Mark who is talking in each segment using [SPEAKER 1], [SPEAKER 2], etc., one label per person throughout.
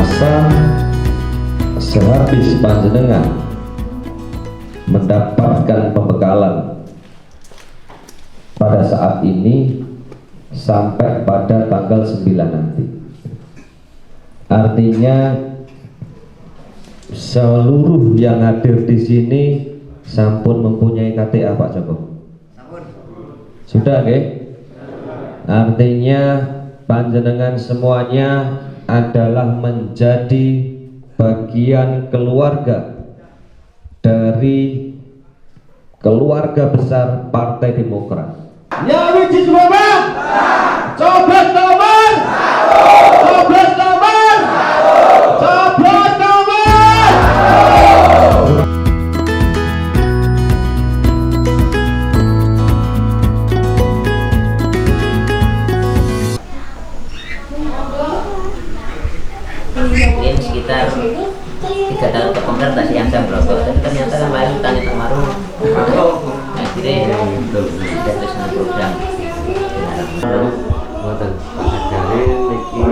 [SPEAKER 1] masa sehabis panjenengan mendapatkan pembekalan pada saat ini sampai pada tanggal 9 nanti. Artinya seluruh yang hadir di sini sampun mempunyai KTA Pak Joko. Sudah, oke? Artinya panjenengan semuanya adalah menjadi bagian keluarga dari keluarga besar Partai Demokrat.
[SPEAKER 2] Ya wiji semua, coblos nomor, coblos nomor, coblos nomor.
[SPEAKER 3] Mungkin sekitar 3 tahun kepemerintahan yang saya berokok, tapi ternyata kemarin tanya kemaru akhirnya jatuh sama program
[SPEAKER 4] buatan dari Niki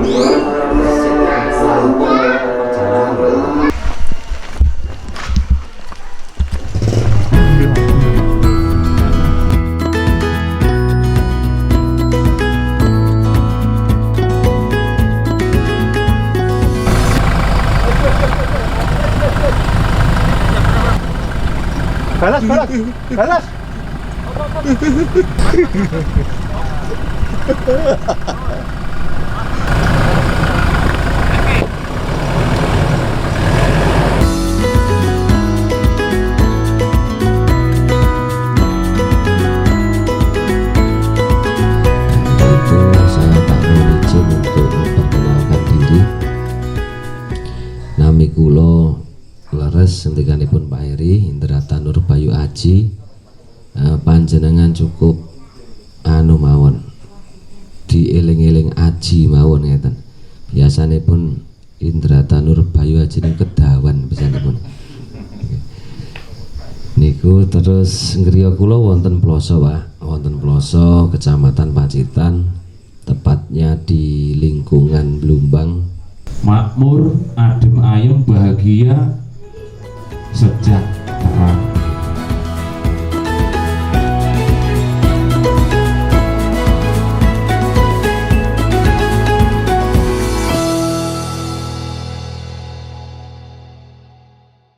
[SPEAKER 2] Balas, balas, balas.
[SPEAKER 4] Nami kula leres hentikanipun Pak Heri Indrata Nur Bayu Aji, panjenengan cukup mawon dieling-eling Aji mawon ngeten. Biasanipun Indrata Nur Bayu Aji niku kedawan pisanipun. Niku terus ngriya kula wonten Ploso Pak, wonten Ploso Kecamatan Pacitan, tepatnya di lingkungan Blumbang.
[SPEAKER 5] Makmur, adem ayem, bahagia, sejahtera.